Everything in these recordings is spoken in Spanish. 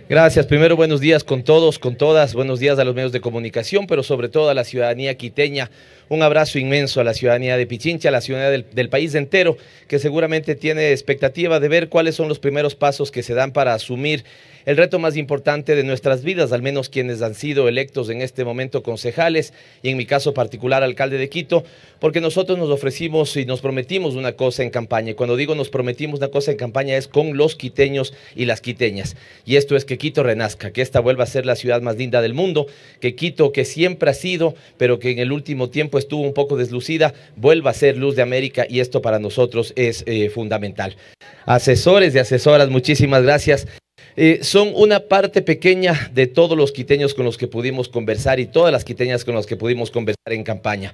Gracias. Primero, buenos días con todos, con todas. Buenos días a los medios de comunicación, pero sobre todo a la ciudadanía quiteña. Un abrazo inmenso a la ciudadanía de Pichincha, a la ciudadanía del país entero, que seguramente tiene expectativa de ver cuáles son los primeros pasos que se dan para asumir el reto más importante de nuestras vidas, al menos quienes han sido electos en este momento concejales y en mi caso particular alcalde de Quito, porque nosotros nos ofrecimos y nos prometimos una cosa en campaña. Y cuando digo nos prometimos una cosa en campaña es con los quiteños y las quiteñas. Y esto es que Quito renazca, que esta vuelva a ser la ciudad más linda del mundo, que Quito, que siempre ha sido, pero que en el último tiempo estuvo un poco deslucida, vuelva a ser luz de América, y esto para nosotros es fundamental. Asesores y asesoras, muchísimas gracias. Son una parte pequeña de todos los quiteños con los que pudimos conversar y todas las quiteñas con las que pudimos conversar en campaña.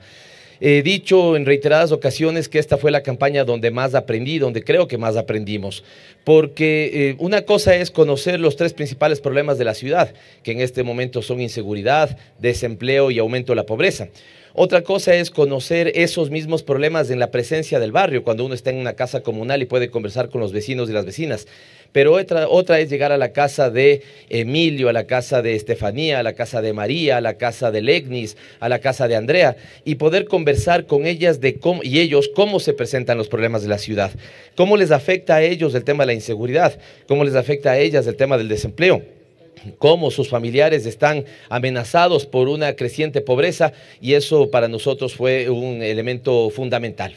He dicho en reiteradas ocasiones que esta fue la campaña donde más aprendí, donde creo que más aprendimos, porque una cosa es conocer los tres principales problemas de la ciudad, que en este momento son inseguridad, desempleo y aumento de la pobreza. Otra cosa es conocer esos mismos problemas en la presencia del barrio, cuando uno está en una casa comunal y puede conversar con los vecinos y las vecinas. Pero otra es llegar a la casa de Emilio, a la casa de Estefanía, a la casa de María, a la casa de Legnis, a la casa de Andrea, y poder conversar con ellas de cómo, y ellos cómo se presentan los problemas de la ciudad, cómo les afecta a ellos el tema de la inseguridad, cómo les afecta a ellas el tema del desempleo, cómo sus familiares están amenazados por una creciente pobreza, y eso para nosotros fue un elemento fundamental.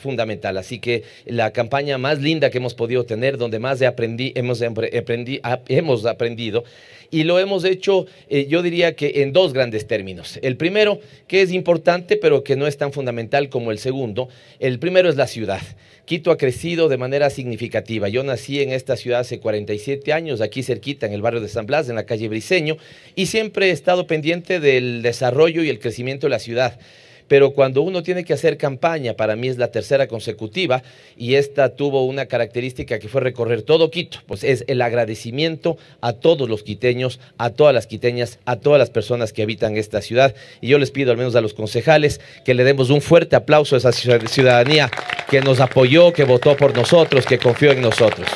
Así que la campaña más linda que hemos podido tener, donde más hemos aprendido, y lo hemos hecho, yo diría que en dos grandes términos. El primero, que es importante, pero que no es tan fundamental como el segundo. El primero es la ciudad. Quito ha crecido de manera significativa. Yo nací en esta ciudad hace 47 años, aquí cerquita, en el barrio de San Blas, en la calle Briceño, y siempre he estado pendiente del desarrollo y el crecimiento de la ciudad. Pero cuando uno tiene que hacer campaña, para mí es la tercera consecutiva, y esta tuvo una característica que fue recorrer todo Quito, pues es el agradecimiento a todos los quiteños, a todas las quiteñas, a todas las personas que habitan esta ciudad. Y yo les pido, al menos a los concejales, que le demos un fuerte aplauso a esa ciudadanía que nos apoyó, que votó por nosotros, que confió en nosotros.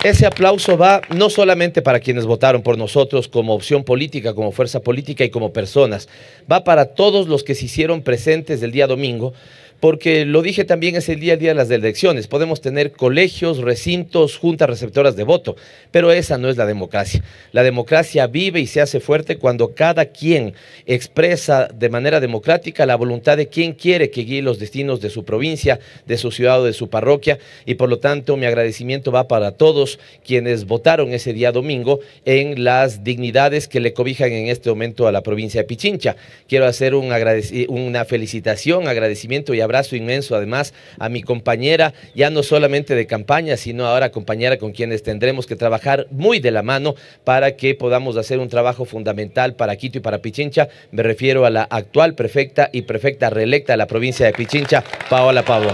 Ese aplauso va no solamente para quienes votaron por nosotros como opción política, como fuerza política y como personas, va para todos los que se hicieron presentes el día domingo, porque lo dije también, es el día de las elecciones. Podemos tener colegios, recintos, juntas receptoras de voto, pero esa no es la democracia. La democracia vive y se hace fuerte cuando cada quien expresa de manera democrática la voluntad de quien quiere que guíe los destinos de su provincia, de su ciudad o de su parroquia, y por lo tanto mi agradecimiento va para todos quienes votaron ese día domingo en las dignidades que le cobijan en este momento a la provincia de Pichincha. Quiero hacer una felicitación, agradecimiento y abrazo inmenso además a mi compañera, ya no solamente de campaña, sino ahora compañera con quienes tendremos que trabajar muy de la mano para que podamos hacer un trabajo fundamental para Quito y para Pichincha. Me refiero a la actual prefecta y prefecta reelecta de la provincia de Pichincha, Paola Pavón.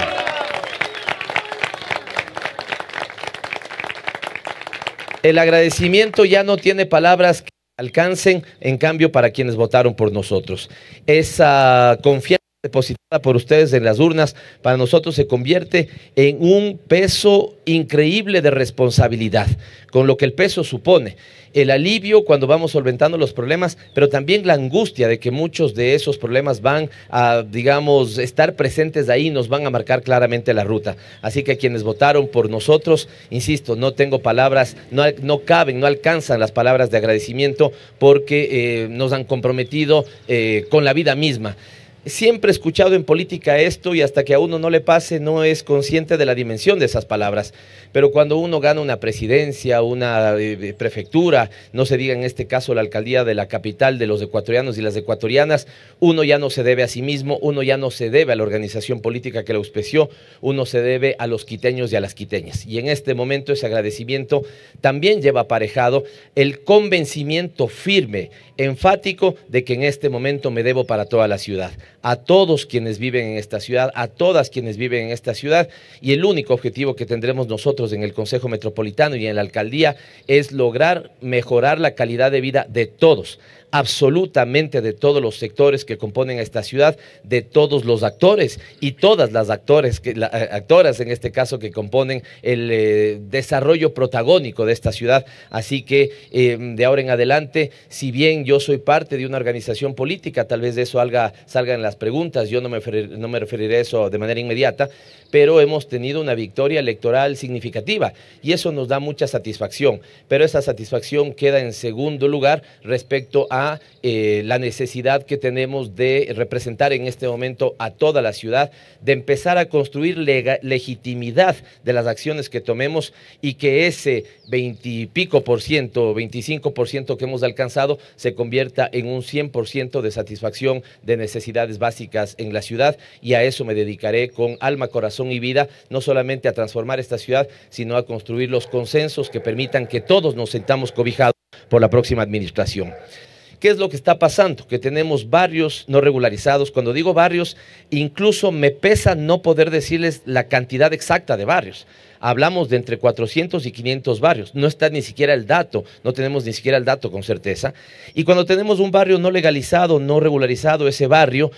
El agradecimiento ya no tiene palabras que alcancen, en cambio, para quienes votaron por nosotros. Esa confianza depositada por ustedes en las urnas, para nosotros se convierte en un peso increíble de responsabilidad, con lo que el peso supone. El alivio cuando vamos solventando los problemas, pero también la angustia de que muchos de esos problemas van a, digamos, estar presentes ahí, nos van a marcar claramente la ruta. Así que quienes votaron por nosotros, insisto, no tengo palabras, no caben, no alcanzan las palabras de agradecimiento, porque nos han comprometido con la vida misma. Siempre he escuchado en política esto, y hasta que a uno no le pase no es consciente de la dimensión de esas palabras. Pero cuando uno gana una presidencia, una prefectura, no se diga en este caso la alcaldía de la capital de los ecuatorianos y las ecuatorianas, uno ya no se debe a sí mismo, uno ya no se debe a la organización política que lo auspició, uno se debe a los quiteños y a las quiteñas. Y en este momento ese agradecimiento también lleva aparejado el convencimiento firme, enfático, de que en este momento me debo para toda la ciudad, a todos quienes viven en esta ciudad, a todas quienes viven en esta ciudad, y el único objetivo que tendremos nosotros en el Consejo Metropolitano y en la alcaldía es lograr mejorar la calidad de vida de todos, absolutamente de todos los sectores que componen esta ciudad, de todos los actores y todas las actoras en este caso que componen el desarrollo protagónico de esta ciudad. Así que de ahora en adelante, si bien yo soy parte de una organización política, tal vez de eso salga en las preguntas, yo no me referiré a eso de manera inmediata, pero hemos tenido una victoria electoral significativa y eso nos da mucha satisfacción, pero esa satisfacción queda en segundo lugar respecto a la necesidad que tenemos de representar en este momento a toda la ciudad, de empezar a construir legitimidad de las acciones que tomemos y que ese 20 y pico por ciento, 25% que hemos alcanzado se convierta en un 100% de satisfacción de necesidades básicas en la ciudad, y a eso me dedicaré con alma, corazón y vida, no solamente a transformar esta ciudad, sino a construir los consensos que permitan que todos nos sintamos cobijados por la próxima administración. ¿Qué es lo que está pasando? Que tenemos barrios no regularizados. Cuando digo barrios, incluso me pesa no poder decirles la cantidad exacta de barrios. Hablamos de entre 400 y 500 barrios. No está ni siquiera el dato, no tenemos ni siquiera el dato con certeza. Y cuando tenemos un barrio no legalizado, no regularizado, ese barrio,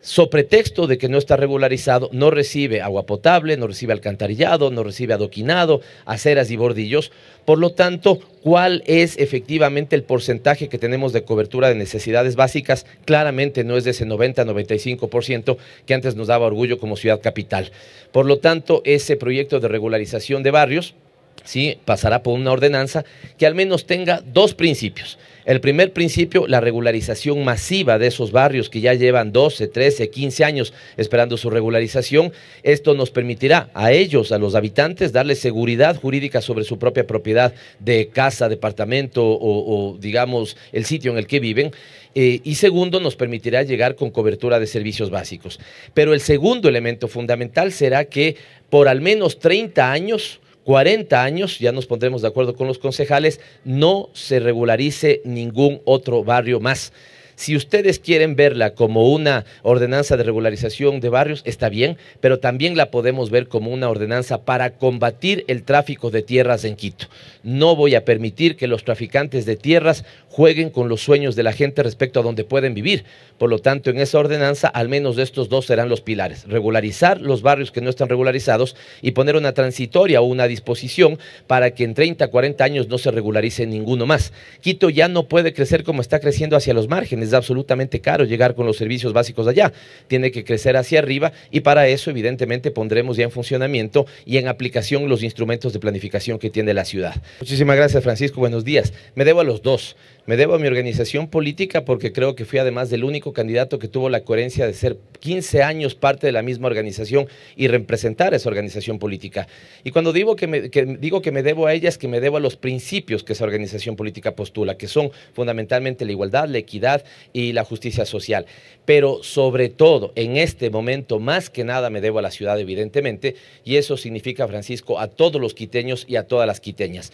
so pretexto de que no está regularizado, no recibe agua potable, no recibe alcantarillado, no recibe adoquinado, aceras y bordillos. Por lo tanto, ¿cuál es efectivamente el porcentaje que tenemos de cobertura de necesidades básicas? Claramente no es de ese 90-95% que antes nos daba orgullo como ciudad capital. Por lo tanto, ese proyecto de regularización de barrios, sí, pasará por una ordenanza que al menos tenga dos principios. El primer principio, la regularización masiva de esos barrios que ya llevan 12, 13, 15 años esperando su regularización. Esto nos permitirá a ellos, a los habitantes, darles seguridad jurídica sobre su propia propiedad de casa, departamento o digamos, el sitio en el que viven. Y segundo, nos permitirá llegar con cobertura de servicios básicos. Pero el segundo elemento fundamental será que por al menos 30 años, 40 años, ya nos pondremos de acuerdo con los concejales, no se regularice ningún otro barrio más. Si ustedes quieren verla como una ordenanza de regularización de barrios, está bien, pero también la podemos ver como una ordenanza para combatir el tráfico de tierras en Quito. No voy a permitir que los traficantes de tierras jueguen con los sueños de la gente respecto a dónde pueden vivir. Por lo tanto, en esa ordenanza, al menos de estos dos serán los pilares: regularizar los barrios que no están regularizados y poner una transitoria o una disposición para que en 30, 40 años no se regularice ninguno más. Quito ya no puede crecer como está creciendo hacia los márgenes. Es absolutamente caro llegar con los servicios básicos allá. Tiene que crecer hacia arriba y para eso, evidentemente, pondremos ya en funcionamiento y en aplicación los instrumentos de planificación que tiene la ciudad. Muchísimas gracias, Francisco. Buenos días. Me debo a los dos. Me debo a mi organización política porque creo que fui además del único candidato que tuvo la coherencia de ser 15 años parte de la misma organización y representar a esa organización política. Y cuando digo que me debo a ella, es que me debo a los principios que esa organización política postula, que son fundamentalmente la igualdad, la equidad y la justicia social. Pero sobre todo, en este momento, más que nada me debo a la ciudad, evidentemente, y eso significa, Francisco, a todos los quiteños y a todas las quiteñas.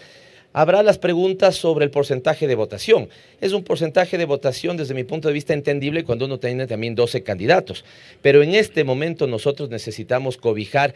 Habrá las preguntas sobre el porcentaje de votación. Es un porcentaje de votación desde mi punto de vista entendible cuando uno tiene también 12 candidatos. Pero en este momento nosotros necesitamos cobijar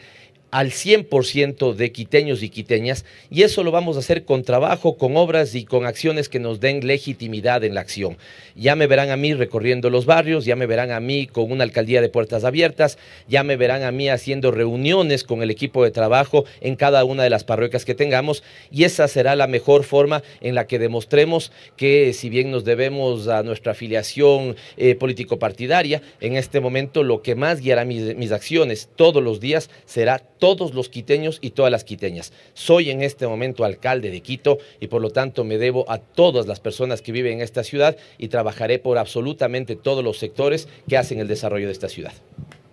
al 100% de quiteños y quiteñas, y eso lo vamos a hacer con trabajo, con obras y con acciones que nos den legitimidad en la acción. Ya me verán a mí recorriendo los barrios, ya me verán a mí con una alcaldía de puertas abiertas, ya me verán a mí haciendo reuniones con el equipo de trabajo en cada una de las parroquias que tengamos, y esa será la mejor forma en la que demostremos que, si bien nos debemos a nuestra afiliación político-partidaria, en este momento lo que más guiará mis acciones todos los días será todos los quiteños y todas las quiteñas. Soy en este momento alcalde de Quito y por lo tanto me debo a todas las personas que viven en esta ciudad y trabajaré por absolutamente todos los sectores que hacen el desarrollo de esta ciudad.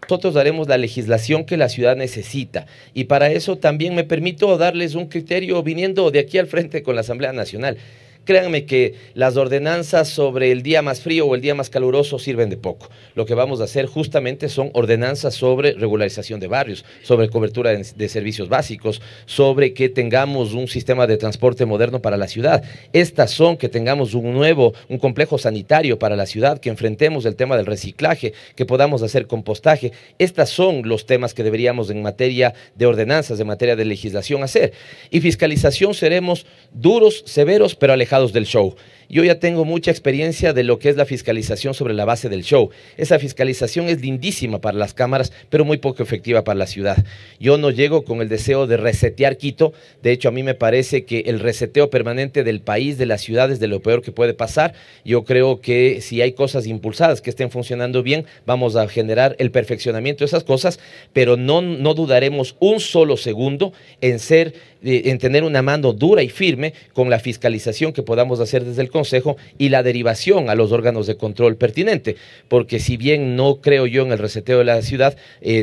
Nosotros daremos la legislación que la ciudad necesita y para eso también me permito darles un criterio viniendo de aquí al frente con la Asamblea Nacional. Créanme que las ordenanzas sobre el día más frío o el día más caluroso sirven de poco. Lo que vamos a hacer justamente son ordenanzas sobre regularización de barrios, sobre cobertura de servicios básicos, sobre que tengamos un sistema de transporte moderno para la ciudad. Estas son que tengamos un complejo sanitario para la ciudad, que enfrentemos el tema del reciclaje, que podamos hacer compostaje. Estos son los temas que deberíamos en materia de ordenanzas, en materia de legislación hacer. Y fiscalización seremos duros, severos, pero alejados del show. Yo ya tengo mucha experiencia de lo que es la fiscalización sobre la base del show. Esa fiscalización es lindísima para las cámaras, pero muy poco efectiva para la ciudad. Yo no llego con el deseo de resetear Quito. De hecho, a mí me parece que el reseteo permanente del país, de la ciudad, es de lo peor que puede pasar. Yo creo que si hay cosas impulsadas que estén funcionando bien, vamos a generar el perfeccionamiento de esas cosas, pero no dudaremos un solo segundo en tener una mano dura y firme con la fiscalización que podamos hacer desde el Consejo y la derivación a los órganos de control pertinente, porque si bien no creo yo en el reseteo de la ciudad,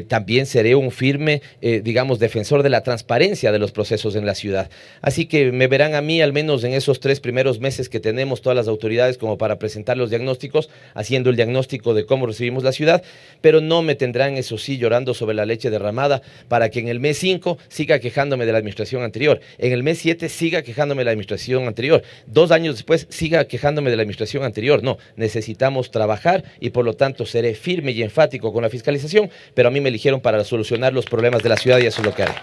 también seré un firme, digamos, defensor de la transparencia de los procesos en la ciudad. Así que me verán a mí, al menos en esos 3 primeros meses que tenemos todas las autoridades como para presentar los diagnósticos, haciendo el diagnóstico de cómo recibimos la ciudad, pero no me tendrán, eso sí, llorando sobre la leche derramada para que en el mes 5 siga quejándome de la administración anterior, en el mes 7 siga quejándome de la administración anterior, 2 años después siga quejándome de la administración anterior. No, necesitamos trabajar y por lo tanto seré firme y enfático con la fiscalización, pero a mí me eligieron para solucionar los problemas de la ciudad y eso es lo que haré.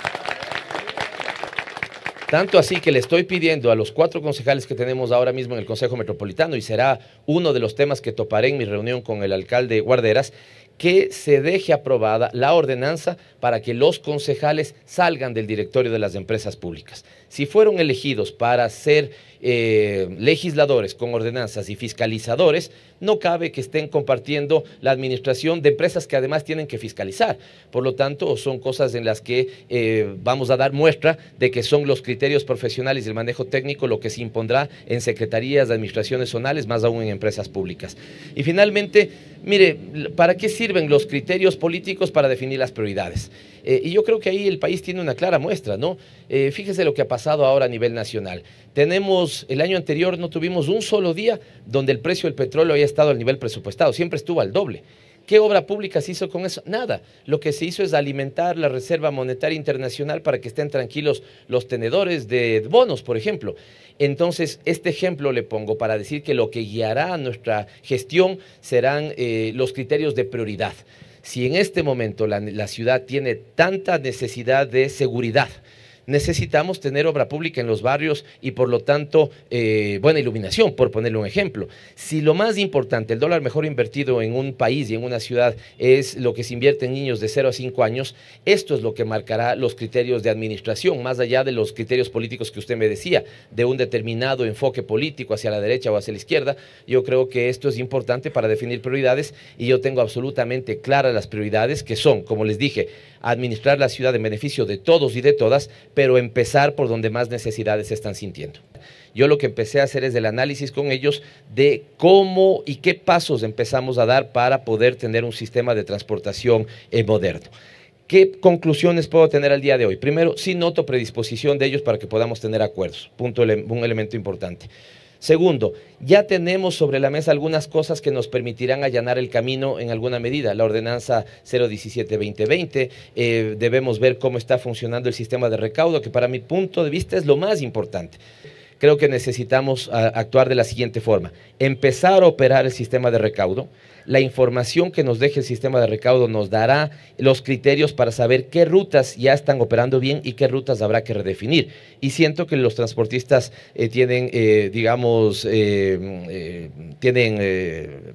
Tanto así que le estoy pidiendo a los 4 concejales que tenemos ahora mismo en el Consejo Metropolitano, y será uno de los temas que toparé en mi reunión con el alcalde Guarderas, que se deje aprobada la ordenanza para que los concejales salgan del directorio de las empresas públicas. Si fueron elegidos para ser legisladores con ordenanzas y fiscalizadores, no cabe que estén compartiendo la administración de empresas que además tienen que fiscalizar. Por lo tanto, son cosas en las que vamos a dar muestra de que son los criterios profesionales y el manejo técnico lo que se impondrá en secretarías de administraciones zonales, más aún en empresas públicas. Y finalmente, mire, ¿para qué sirven los criterios políticos? Para definir las prioridades. Y yo creo que ahí el país tiene una clara muestra, ¿no? Fíjese lo que ha pasado ahora a nivel nacional. El año anterior no tuvimos un solo día donde el precio del petróleo haya estado al nivel presupuestado, siempre estuvo al doble. ¿Qué obra pública se hizo con eso? Nada. Lo que se hizo es alimentar la Reserva Monetaria Internacional para que estén tranquilos los tenedores de bonos, por ejemplo. Entonces, este ejemplo le pongo para decir que lo que guiará nuestra gestión serán los criterios de prioridad. Si en este momento la ciudad tiene tanta necesidad de seguridad, necesitamos tener obra pública en los barrios y por lo tanto buena iluminación, por ponerle un ejemplo. Si lo más importante, el dólar mejor invertido en un país y en una ciudad es lo que se invierte en niños de 0 a 5 años, esto es lo que marcará los criterios de administración, más allá de los criterios políticos que usted me decía, de un determinado enfoque político hacia la derecha o hacia la izquierda. Yo creo que esto es importante para definir prioridades y yo tengo absolutamente claras las prioridades que son, como les dije, administrar la ciudad en beneficio de todos y de todas, pero empezar por donde más necesidades se están sintiendo. Yo lo que empecé a hacer es el análisis con ellos de cómo y qué pasos empezamos a dar para poder tener un sistema de transportación moderno. ¿Qué conclusiones puedo tener al día de hoy? Primero, sí noto predisposición de ellos para que podamos tener acuerdos, un elemento importante. Segundo, ya tenemos sobre la mesa algunas cosas que nos permitirán allanar el camino en alguna medida. La ordenanza 017-2020, debemos ver cómo está funcionando el sistema de recaudo, que para mi punto de vista es lo más importante. Creo que necesitamos actuar de la siguiente forma: empezar a operar el sistema de recaudo. La información que nos deje el sistema de recaudo nos dará los criterios para saber qué rutas ya están operando bien y qué rutas habrá que redefinir. Y siento que los transportistas tienen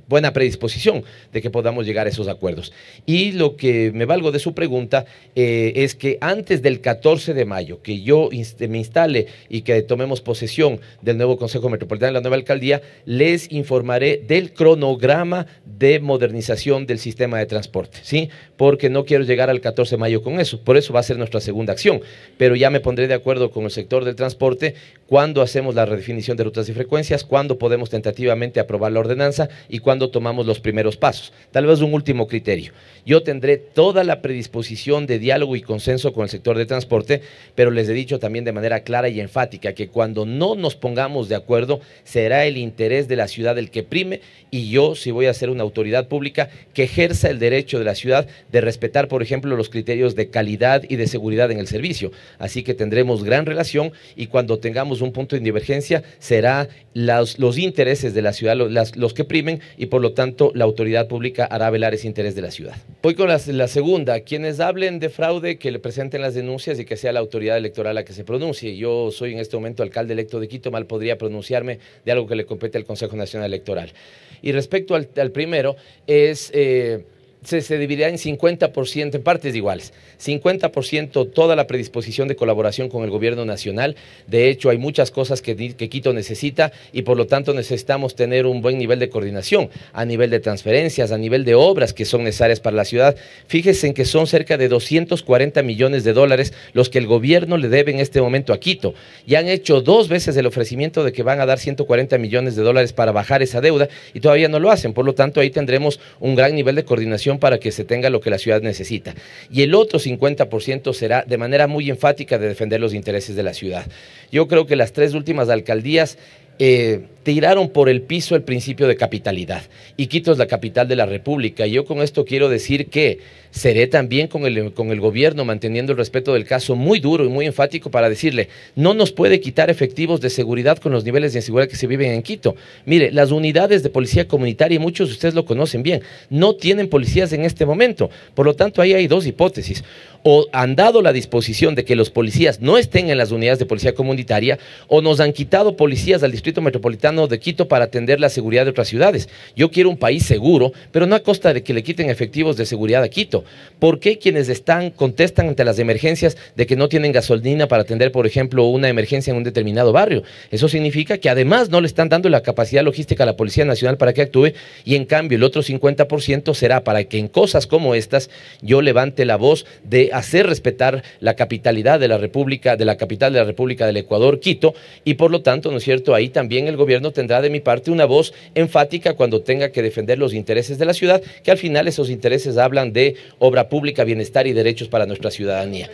buena predisposición de que podamos llegar a esos acuerdos. Y lo que me valgo de su pregunta es que antes del 14 de mayo, que yo me instale y que tomemos posesión del nuevo Consejo Metropolitano, la nueva alcaldía, les informaré del cronograma de modernización del sistema de transporte, ¿sí? Porque no quiero llegar al 14 de mayo con eso, por eso va a ser nuestra segunda acción, pero ya me pondré de acuerdo con el sector del transporte cuándo hacemos la redefinición de rutas y frecuencias, cuándo podemos tentativamente aprobar la ordenanza y cuándo tomamos los primeros pasos. Tal vez un último criterio: yo tendré toda la predisposición de diálogo y consenso con el sector de transporte, pero les he dicho también de manera clara y enfática que cuando no nos pongamos de acuerdo será el interés de la ciudad el que prime, y yo, si voy a hacer una autoridad pública que ejerza el derecho de la ciudad de respetar, por ejemplo, los criterios de calidad y de seguridad en el servicio. Así que tendremos gran relación y cuando tengamos un punto de divergencia será los intereses de la ciudad los que primen y por lo tanto la autoridad pública hará velar ese interés de la ciudad. Voy con la segunda. Quienes hablen de fraude, que le presenten las denuncias y que sea la autoridad electoral la que se pronuncie. Yo soy en este momento alcalde electo de Quito, mal podría pronunciarme de algo que le compete al Consejo Nacional Electoral. Y respecto al primero, se dividirá en 50%, en partes iguales. 50% toda la predisposición de colaboración con el gobierno nacional. De hecho, hay muchas cosas que Quito necesita y por lo tanto necesitamos tener un buen nivel de coordinación a nivel de transferencias, a nivel de obras que son necesarias para la ciudad. Fíjense en que son cerca de 240 millones de dólares los que el gobierno le debe en este momento a Quito. Ya han hecho 2 veces el ofrecimiento de que van a dar 140 millones de dólares para bajar esa deuda y todavía no lo hacen. Por lo tanto, ahí tendremos un gran nivel de coordinación para que se tenga lo que la ciudad necesita. Y el otro 50% será de manera muy enfática de defender los intereses de la ciudad. Yo creo que las 3 últimas alcaldías tiraron por el piso el principio de capitalidad y Quito es la capital de la República y yo con esto quiero decir que seré también con el gobierno manteniendo el respeto del caso muy duro y muy enfático para decirle, no nos puede quitar efectivos de seguridad con los niveles de inseguridad que se viven en Quito. Mire, las unidades de policía comunitaria, y muchos de ustedes lo conocen bien, no tienen policías en este momento, por lo tanto ahí hay 2 hipótesis, o han dado la disposición de que los policías no estén en las unidades de policía comunitaria o nos han quitado policías al Distrito Metropolitano de Quito para atender la seguridad de otras ciudades. Yo quiero un país seguro, pero no a costa de que le quiten efectivos de seguridad a Quito. ¿Por qué quienes contestan ante las emergencias de que no tienen gasolina para atender, por ejemplo, una emergencia en un determinado barrio? Eso significa que además no le están dando la capacidad logística a la Policía Nacional para que actúe y en cambio el otro 50% será para que en cosas como estas yo levante la voz de hacer respetar la capitalidad de la República, de la capital de la República del Ecuador, Quito, y por lo tanto, ¿no es cierto?, ahí también el gobierno tendrá de mi parte una voz enfática cuando tenga que defender los intereses de la ciudad, que al final esos intereses hablan de obra pública, bienestar y derechos para nuestra ciudadanía.